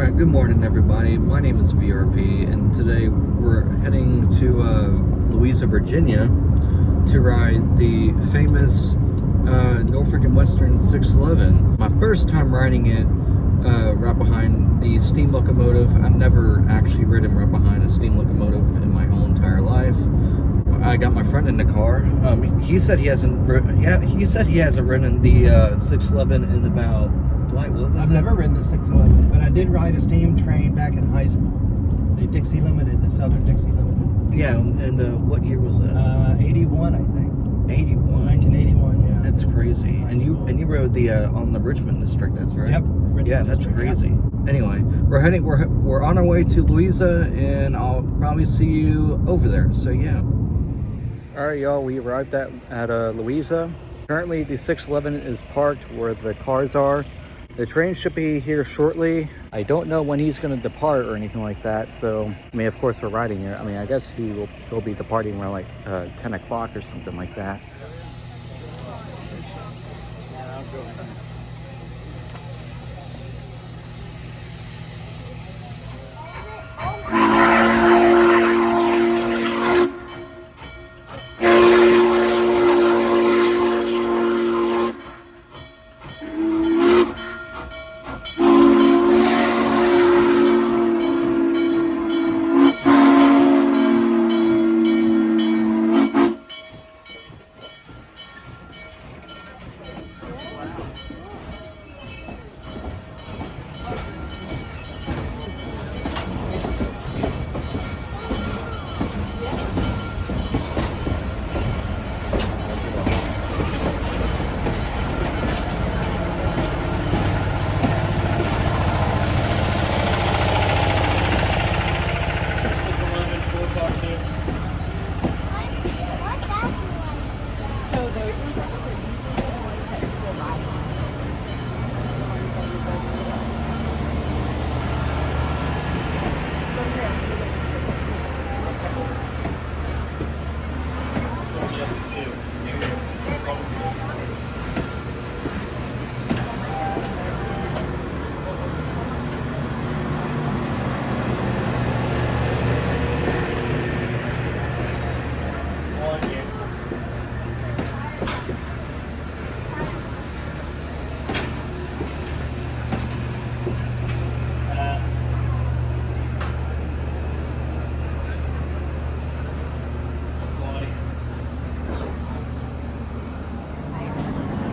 Alright, good morning everybody. My name is VRP and today we're heading to Louisa, Virginia to ride the famous Norfolk and Western 611. My first time riding it right behind the steam locomotive. I've never actually ridden right behind a steam locomotive in my whole entire life. I got my friend in the car. He said he hasn't ridden the 611 in about I've never ridden the 611, but I did ride a steam train back in high school. The Dixie Limited, the Southern Dixie Limited. Yeah, and what year was that? 81, I think. 81. 1981, yeah. That's crazy. And you rode the on the Richmond district, that's right? Yep. Yeah, that's crazy. Yep. Anyway, we're on our way to Louisa, and I'll probably see you over there. So yeah. All right, y'all. We arrived at Louisa. Currently, the 611 is parked where the cars are. The train should be here shortly. I don't know when he's going to depart or anything like that. So, I mean, of course, we're riding here. I mean, I guess he'll be departing around like 10 o'clock or something like that.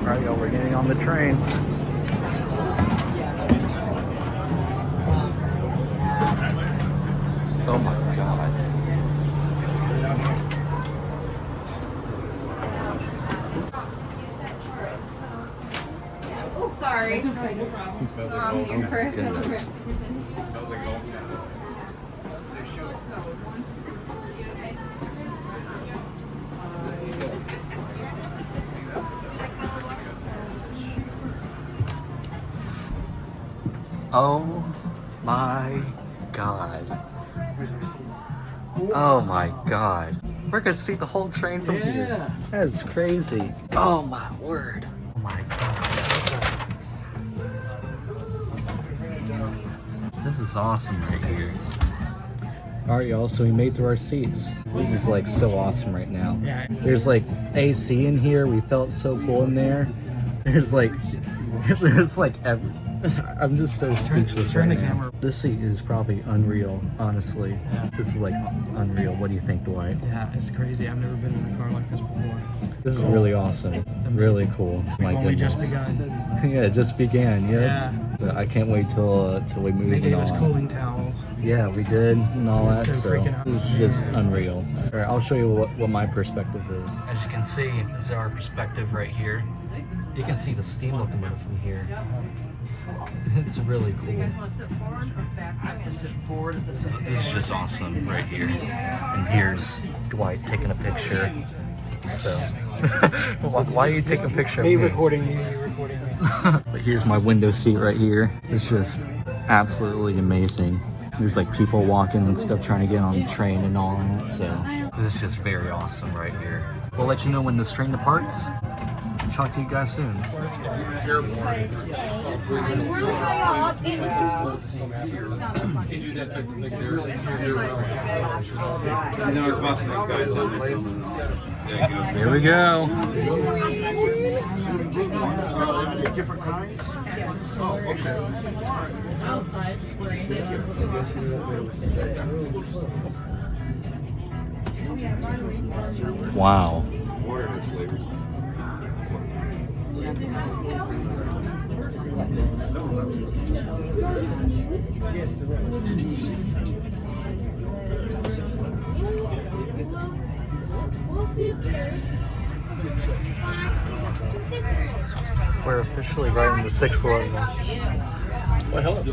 All right, y'all, we're getting on the train. Oh my God. Oh, sorry. Oh, goodness. Oh my God. Oh my God. We're gonna see the whole train from here. That's crazy. Oh my word. Oh my God. This is awesome right here. Alright, y'all, so we made through our seats. This is like so awesome right now. There's like AC in here. We felt so cool in there. There's like I'm just so speechless right now. This seat is probably unreal, honestly. Yeah. This is like unreal. What do you think, Dwight? Yeah, it's crazy. I've never been in a car like this before. This is really awesome. Really cool. My We've only goodness. just begun. Yeah, it just began. Yeah. So I can't wait till we move. They gave and us all. cooling towels. Yeah, we did and all that. So So freaking out. this is just unreal. All right, I'll show you what my perspective is. As you can see, this is our perspective right here. You can see the steam locomotive from here. It's really cool. You guys want to sit forward or back? I have to sit forward at this. This is just awesome right here. And here's Dwight taking a picture. So, why are you taking a picture of me? Me recording you, you recording me. But here's my window seat right here. It's just absolutely amazing. There's like people walking and stuff trying to get on the train and all that. So this is just very awesome right here. We'll let you know when this train departs. Talk to you guys soon. We're high up. Here we go. Different kinds? Oh, okay. Outside spring. Wow. We're officially right in the 611. Well, hello.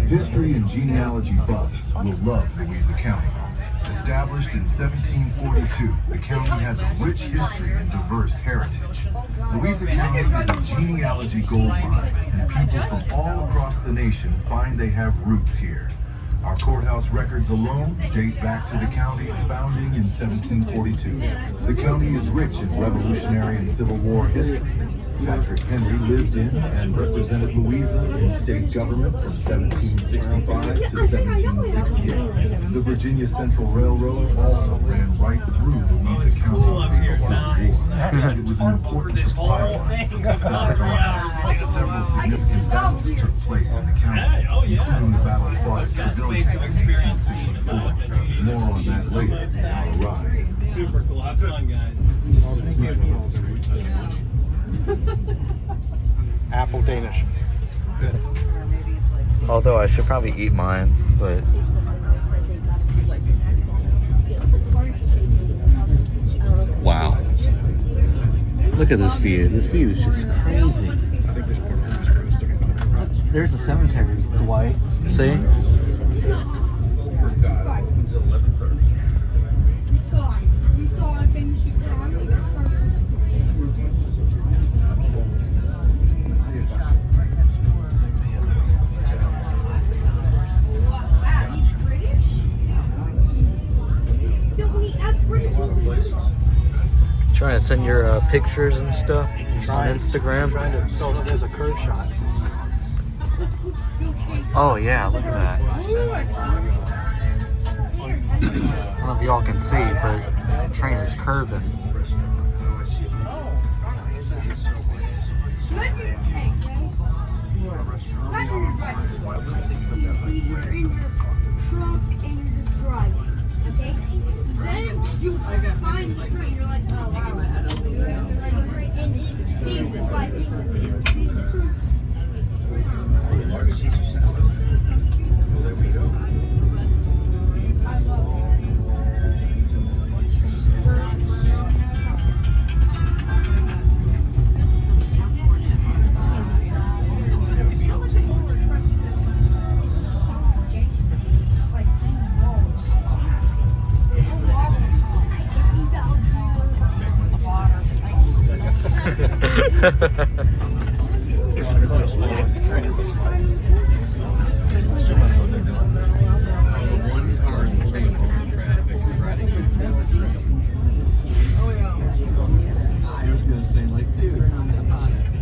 History and genealogy buffs will love Louisa County. Established in 1742, the county has a rich history and diverse heritage. Louisa County is a genealogy gold mine, and people from all across the nation find they have roots here. Our courthouse records alone date back to the county's founding in 1742. The county is rich in Revolutionary and Civil War history. Patrick Henry lived in and represented Louisa in state government from 1765 to 1768. The Virginia Central Railroad also ran right through Louisa County. Cool up here, nice. It was an important This whole thing about 3 hours later. Several significant battles took place in the county, Hey, oh yeah. including the battle fought at Best way Village to experience in 1864. More on that later on our ride. Super cool. Have fun, guys. Apple Danish. Good. Although I should probably eat mine, but wow. Look at this view. This view is just crazy. There's a cemetery, Dwight. See? Trying to send your pictures and stuff on Instagram. Trying to build it as a curve shot. Oh yeah, look at that. I don't know if y'all can see, but the train is curving.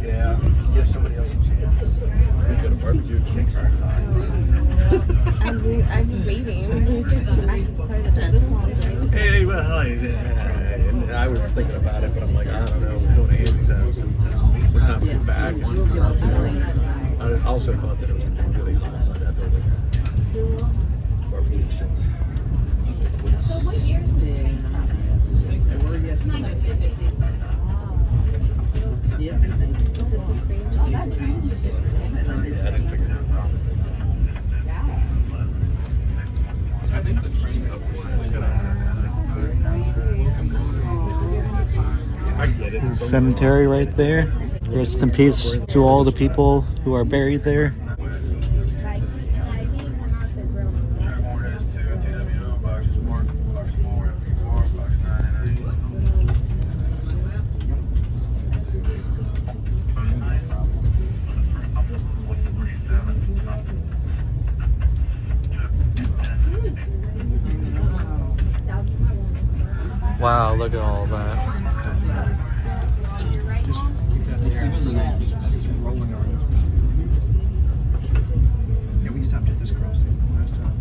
Yeah, give somebody else a chance. We got a barbecue cakes are nice. I was waiting. I'm surprised it took this long. Hey, well, I was thinking about it, but I'm like, I don't know. We're going to Andy's house. And what time we get back? And, I also thought that it was going to be really hot, so I'd have to like barbecue shit. So what year is this? Is this some cream cheese? Yeah, I didn't figure it out. I think the train I get it. Cemetery right there. Rest in peace to all the people who are buried there. Wow, look at all that. Just keep that there. It's rolling on. Yeah, we stopped at this crossing last time.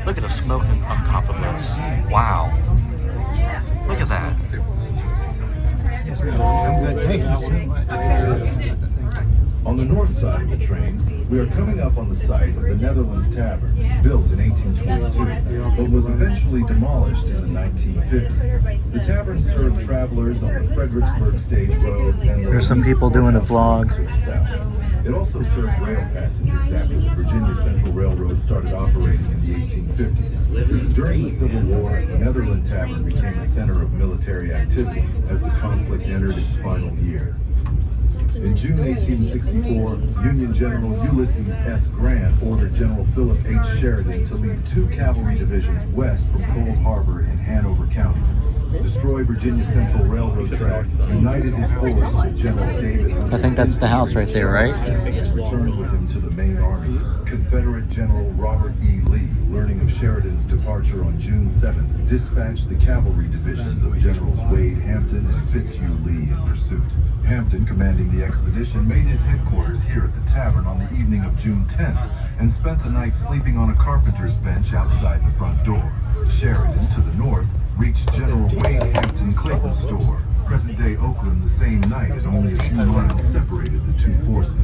Look at the smoke on top of this. Wow. Look at that. Yes, ma'am. I'm good. Thank you so much. On the north side of the train, we are coming up on the site of the Netherlands Tavern, built in 1822, but was eventually demolished in the 1950s. The tavern served travelers on the Fredericksburg Stage Road and the... There's some people doing a vlog. It also served rail passengers after the Virginia Central Railroad started operating in the 1850s. During the Civil War, the Netherlands Tavern became a center of military activity as the conflict entered its final year. In June 1864, Union General Ulysses S. Grant ordered General Philip H. Sheridan to lead 2 cavalry divisions west from Cold Harbor in Hanover County, destroy Virginia Central Railroad tracks, united his force with General David. I think that's the house right there, right? And returned with him to the main army. Confederate General Robert E. Lee, learning of Sheridan's departure on June 7th, dispatched the cavalry divisions of Generals Wade Hampton and Fitzhugh Lee in pursuit. Hampton, commanding the expedition, made his headquarters here at the tavern on the evening of June 10th and spent the night sleeping on a carpenter's bench outside the front door. Sheridan, to the north, reached General Wade Hampton Clayton's store, present-day Oakland, the same night, and only a few miles separated the two forces.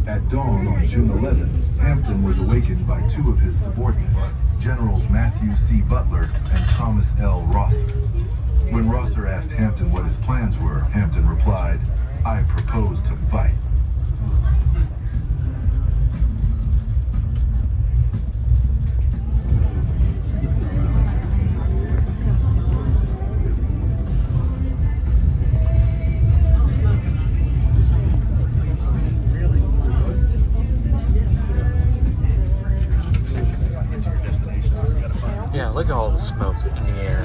At dawn on June 11th, Hampton was awakened by 2 of his subordinates, Generals Matthew C. Butler and Thomas L. Rosser. When Rosser asked Hampton what his plans were, Hampton replied, "I propose to fight." Yeah, look at all the smoke in the air.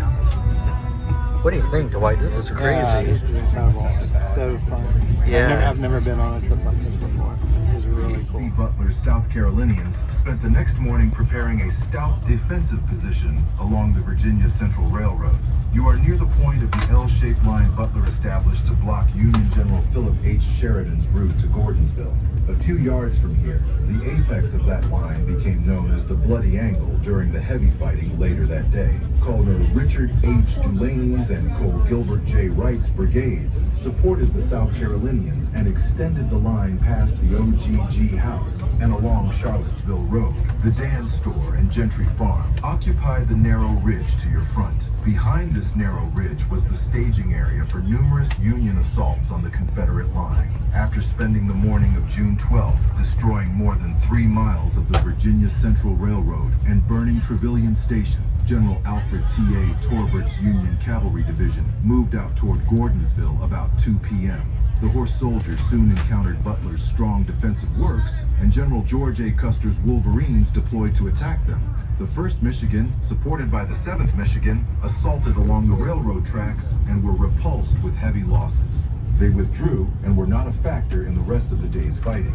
What do you think, Dwight? This is crazy. This is incredible. So fun. Yeah. I've never been on a trip like this before. This is really cool. C. Butler's South Carolinians spent the next morning preparing a stout defensive position along the Virginia Central Railroad. You are near the point of the L-shaped line Butler established to block Union General Philip H. Sheridan's route to Gordonsville. A few yards from here, the apex of that line became known as the Bloody Angle during the heavy fighting later that day. Colonel Richard H. Dulaney's and Cole Gilbert J. Wright's brigades supported the South Carolinians and extended the line past the OGG House and along Charlottesville Road. The Dan Store and Gentry Farm occupied the narrow ridge to your front. Behind this narrow ridge was the staging area for numerous Union assaults on the Confederate line. After spending the morning of June 12th destroying more than 3 miles of the Virginia Central Railroad and burning Trevilian Station, General Alfred T.A. Torbert's Union Cavalry Division moved out toward Gordonsville about 2 p.m. The horse soldiers soon encountered Butler's strong defensive works, and General George A. Custer's Wolverines deployed to attack them. The 1st Michigan, supported by the 7th Michigan, assaulted along the railroad tracks and were repulsed with heavy losses. They withdrew and were not a factor in the rest of the day's fighting.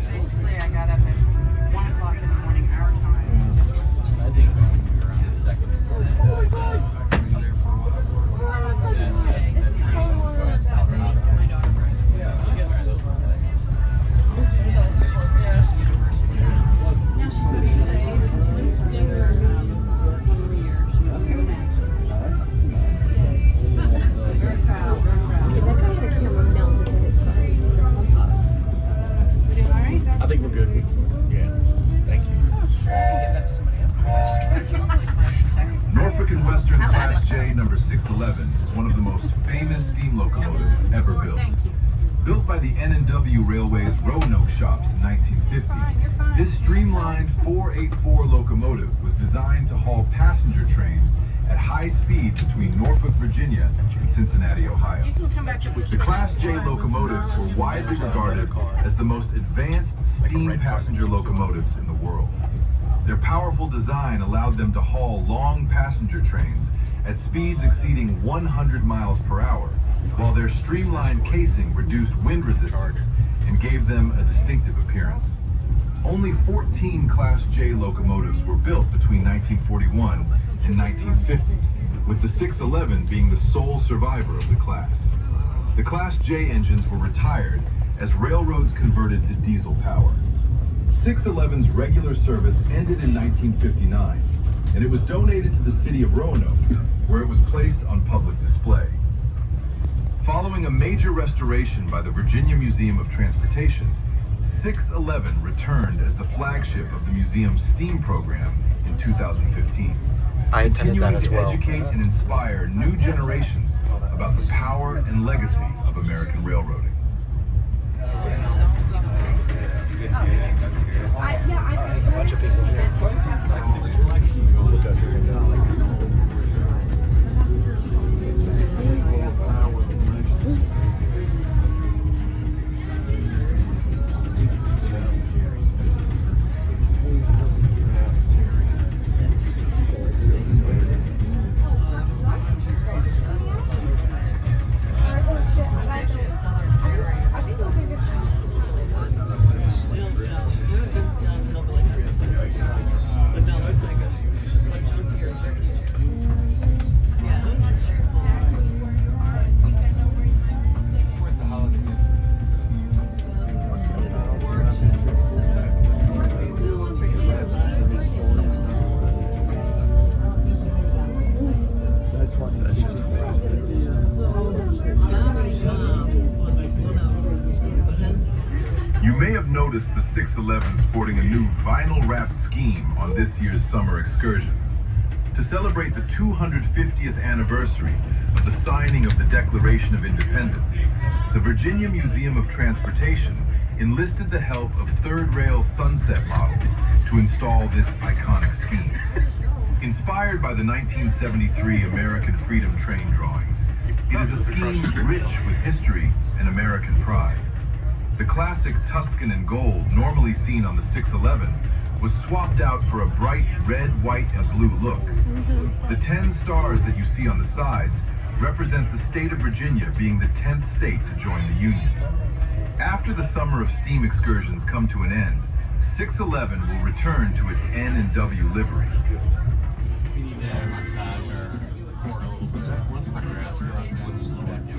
Basically, I got up at 1 o'clock in the morning, our time. I think we were on the second story. Oh my god! We were there for a while. That guy had a camera mounted to his car on top. workshops in 1950, this streamlined 484 locomotive was designed to haul passenger trains at high speed between Norfolk, Virginia and Cincinnati, Ohio. The Class J locomotives were widely regarded as the most advanced steam passenger locomotives in the world. Their powerful design allowed them to haul long passenger trains at speeds exceeding 100 miles per hour, while their streamlined casing reduced wind resistance and gave them a distinctive appearance. Only 14 Class J locomotives were built between 1941 and 1950, with the 611 being the sole survivor of the class. The Class J engines were retired as railroads converted to diesel power. 611's regular service ended in 1959, and it was donated to the city of Roanoke, where it was placed on public display. Following a major restoration by the Virginia Museum of Transportation, 611 returned as the flagship of the museum's STEAM program in 2015. I attended that as well. Continuing to educate and inspire new generations about the power and legacy of American railroading. There's a bunch of people here. You may have noticed the 611 sporting a new vinyl-wrapped scheme on this year's summer excursions. To celebrate the 250th anniversary of the signing of the Declaration of Independence, the Virginia Museum of Transportation enlisted the help of third rail Sunset models to install this iconic scheme. Inspired by the 1973 American Freedom Train drawings, it is a scheme rich with history and American pride. The classic Tuscan and gold normally seen on the 611 was swapped out for a bright red, white, and blue look. The 10 stars that you see on the sides represent the state of Virginia being the 10th state to join the Union. After the summer of steam excursions come to an end, 611 will return to its N and W livery. We need to have massage our once the grass grows in, we'll slow it down.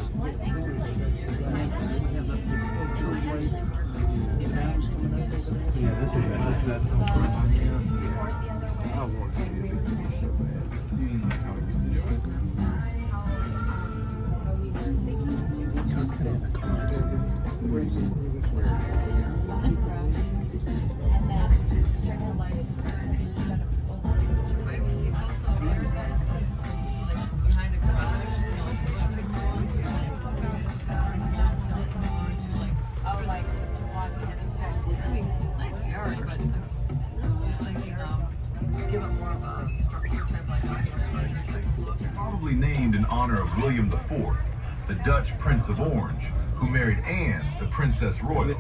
Yeah, this is that. I want to see it. It's so bad. You like how we used to do it. Look at the cars. Where is it? Probably named in honor of William IV, the Dutch Prince of Orange, who married Anne, the Princess Royal,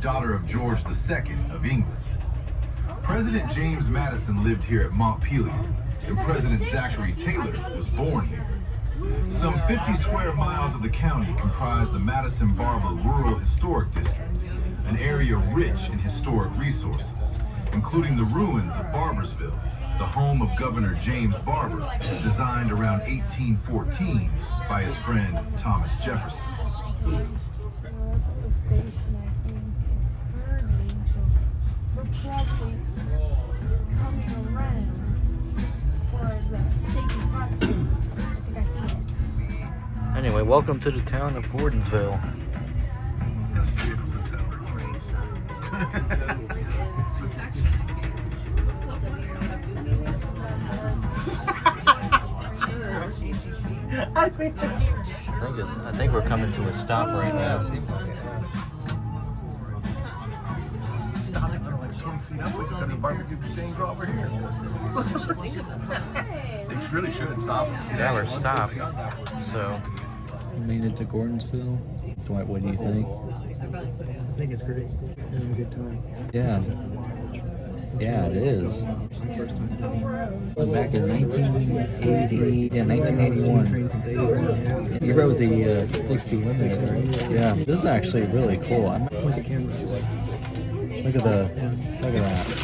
daughter of George II of England. President James Madison lived here at Montpelier, and President Zachary Taylor was born here. Some 50 square miles of the county comprise the Madison Barber Rural Historic District, an area rich in historic resources, including the ruins of Barbersville, the home of Governor James Barber, designed around 1814 by his friend Thomas Jefferson. Anyway, welcome to the town of Gordonsville. I think we're coming to a stop right now. stopped, I don't know, like 20 feet up, and then the barbecue machine go over here. They really should stop. Yeah, we're stopped. So, we made it to Gordonsville. Dwight, what do you think? I think it's great. Having a good time. Yeah. Yeah, it is. Back in 1980, yeah, 1981. You rode the Dixie Limited, right? Yeah. This is actually really cool. With the camera. Look at that.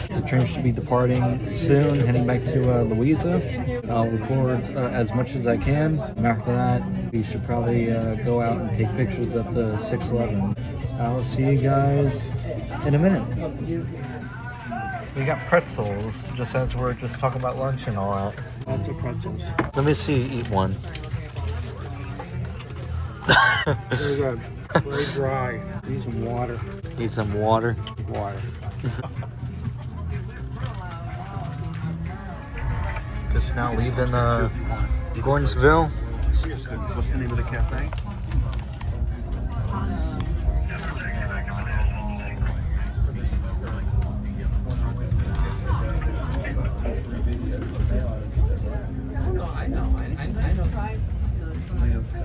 The train should be departing soon, heading back to Louisa. I'll record as much as I can. And after that, we should probably go out and take pictures of the 611. I'll see you guys in a minute. We got pretzels, just as we're just talking about lunch and all that. Lots of pretzels. Let me see you eat one. Very good. Very dry. Need some water. Need some water. Water. Just now leaving Gordonsville. What's the name of the cafe?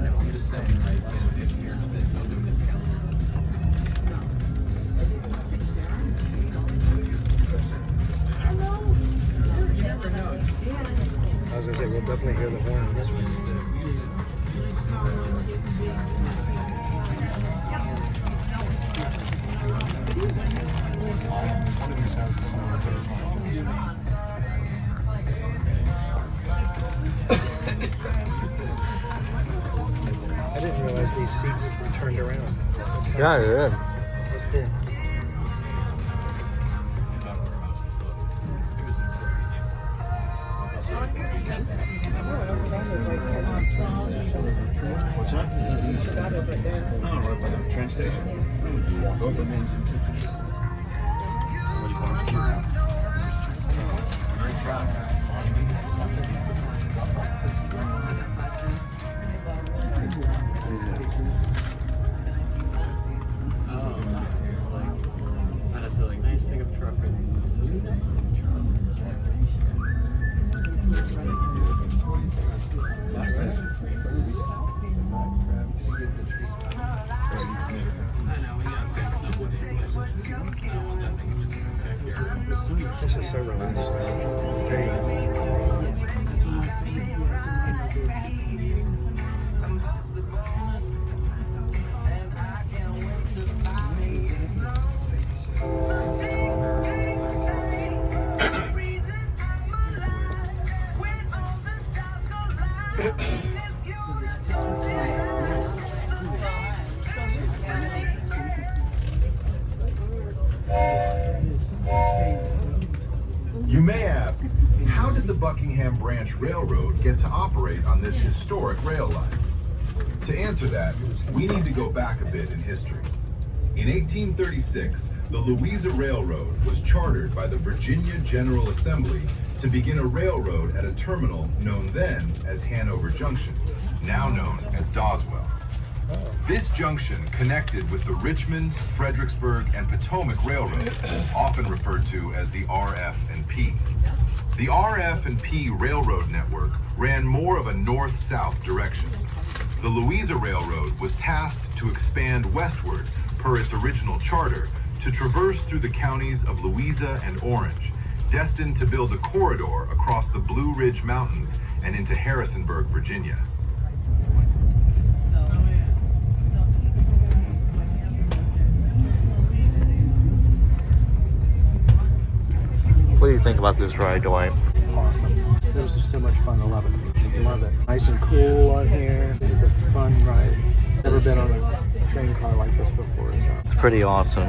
I'm just saying, like, in 50 years, they'll do discount. You never know. I was gonna say, we'll definitely hear the horn on this one. I didn't realize these seats turned around. Yeah, it is. That's cool. What's that? Oh, right by the train station. Just walk over. What do you want us to do now? Great shot. This is so relaxed. Very nice. You may ask, how did the Buckingham Branch Railroad get to operate on this historic rail line? To answer that, we need to go back a bit in history. In 1836, the Louisa Railroad was chartered by the Virginia General Assembly to begin a railroad at a terminal known then as Hanover Junction, now known as Doswell. This junction connected with the Richmond, Fredericksburg, and Potomac Railroad, often referred to as the RF&P. The RF&P railroad network ran more of a north-south direction. The Louisa Railroad was tasked to expand westward per its original charter to traverse through the counties of Louisa and Orange, destined to build a corridor across the Blue Ridge Mountains and into Harrisonburg, Virginia. What do you think about this ride, Dwight? Awesome. This was so much fun. I love it. Love it. Nice and cool on here. This is a fun ride. Never been on a train car like this before. So. It's pretty awesome.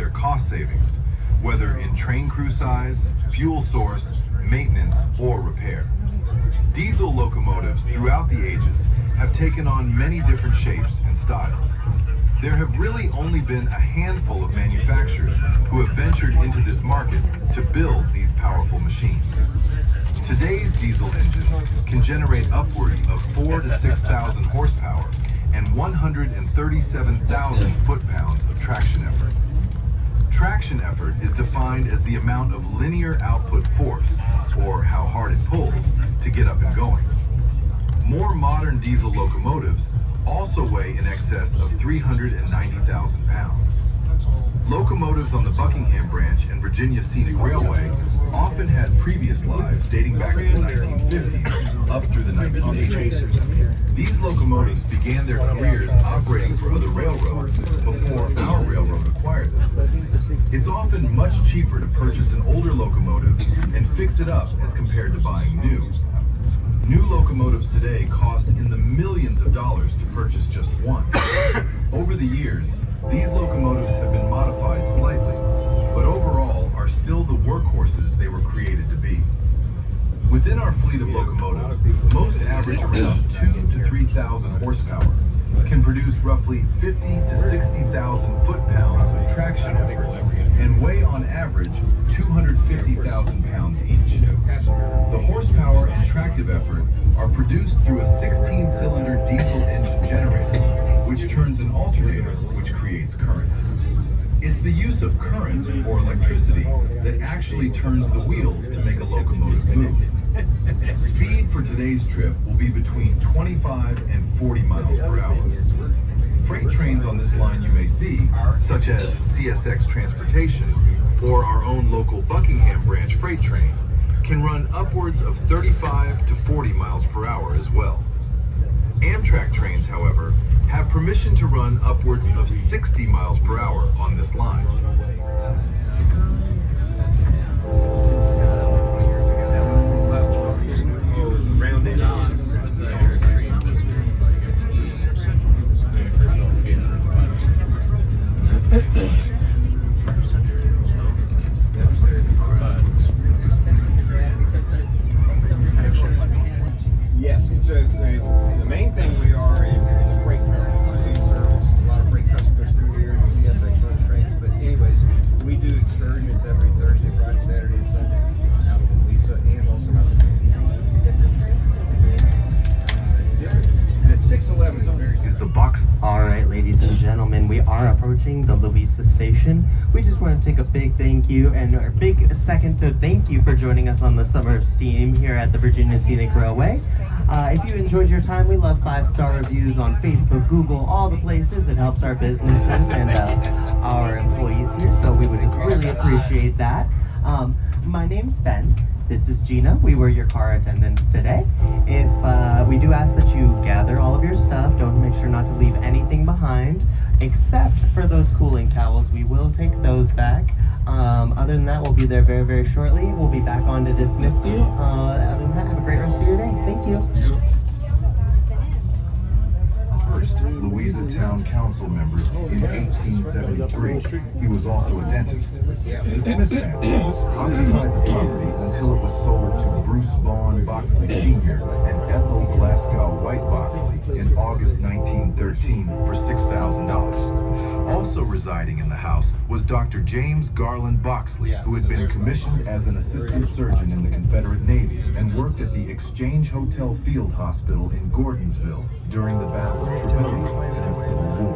their cost savings, whether in train crew size, fuel source, maintenance, or repair. Diesel locomotives throughout the ages have taken on many different shapes and styles. There have really only been a handful of manufacturers who have ventured into this market to build these powerful machines. Today's diesel engines can generate upwards of 4,000 to 6,000 horsepower and 137,000 foot-pounds of traction effort. Traction effort is defined as the amount of linear output force, or how hard it pulls, to get up and going. More modern diesel locomotives also weigh in excess of 390,000 pounds. Locomotives on the Buckingham Branch and Virginia Scenic Railway often had previous lives dating back to the 1950s up through the 1980s. These locomotives began their careers operating for other railroads before our railroad acquired them. It's often much cheaper to purchase an older locomotive and fix it up as compared to buying new. New locomotives today cost in the millions of dollars to purchase just one. Over the years, these locomotives have been modified slightly, but overall are still the workhorses they were created to be. Within our fleet of locomotives, most average around 2,000 to 3,000 horsepower, can produce roughly 50 to 60,000 foot-pounds of traction effort, and weigh on average 250,000 pounds each. The horsepower and tractive effort are produced through a 16-cylinder diesel engine generator, which turns an alternator, which creates current. It's the use of current, or electricity, that actually turns the wheels to make a locomotive move. Speed for today's trip will be between 25 and 40 miles per hour. Freight trains on this line you may see, such as CSX Transportation, or our own local Buckingham Branch freight train, can run upwards of 35 to 40 miles per hour as well. Amtrak trains, however, have permission to run upwards of 60 miles per hour on this line. Yes, and so the main thing we are is freight terminals. We do service a lot of freight customers through here and CSX runs trains. But anyways, we do excursions every Thursday, Friday, Saturday, and Sunday out of Lisa and also out of the 611 is a very Is the box. All right, ladies and gentlemen, we are approaching the Louisa station. We just want to take a big thank you and a big second to thank you for joining us on the Summer of Steam here at the Virginia Scenic Railway. If you enjoyed your time, we love 5-star reviews on Facebook, Google, all the places. It helps our businesses and our employees here, so we would really appreciate that. My name's Ben. This is Gina. We were your car attendants today. If we do ask that you gather all of your stuff, don't make sure not to leave anything behind, except for those cooling towels. We will take those back. Other than that, we'll be there very, very shortly. We'll be back on to dismiss you. Other than that, have a great rest of your day. Thank you. First Louisa Town Council member in 1873. He was also a dentist. The Smith family occupied the property until it was sold to Bruce Vaughn Boxley Sr. and Ethel Glasgow White Boxley in August 1913 for $6,000. Also residing in the house was Dr. James Garland Boxley, who had been commissioned as an assistant surgeon in the Confederate Navy and worked at the Exchange Hotel Field Hospital in Gordonsville during the Battle of Trevilian in the Civil War.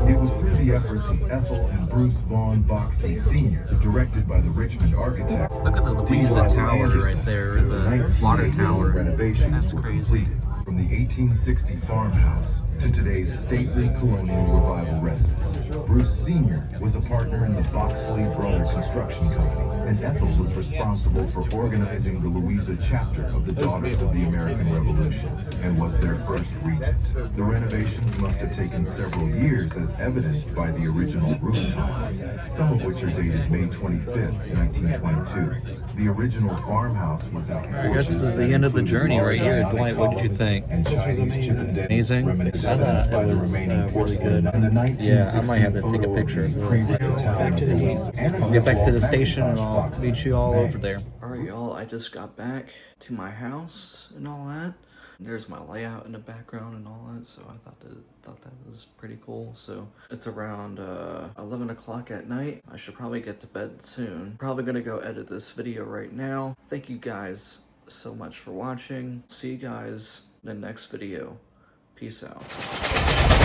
It was through the efforts of Ethel and Bruce Vaughn Boxley Sr., directed by the Richmond architects. Look at the Louisa Tower right there, the water tower. Renovations That's were crazy. completed. From the 1860 farmhouse to today's stately colonial revival residence. Bruce Sr. was a partner in the Boxley Brothers Construction Company, and Ethel was responsible for organizing the Louisa chapter of the Daughters of the American Revolution, and was their first regent. The renovations must have taken several years, as evidenced by the original roof tiles, some of which are dated May 25th, 1922. The original farmhouse was out. I guess this is the end of the journey right here. Dwight, what did you think? This was amazing. Amazing? thought it was really good. Yeah, I might have to take a picture of this. Back to the heat. I'll get back to the station and I'll meet you all over there. Alright y'all, I just got back to my house and all that. There's my layout in the background and all that, so I thought that was pretty cool. So it's around 11 o'clock at night. I should probably get to bed soon. Probably gonna go edit this video right now. Thank you guys so much for watching. See you guys in the next video. Peace out.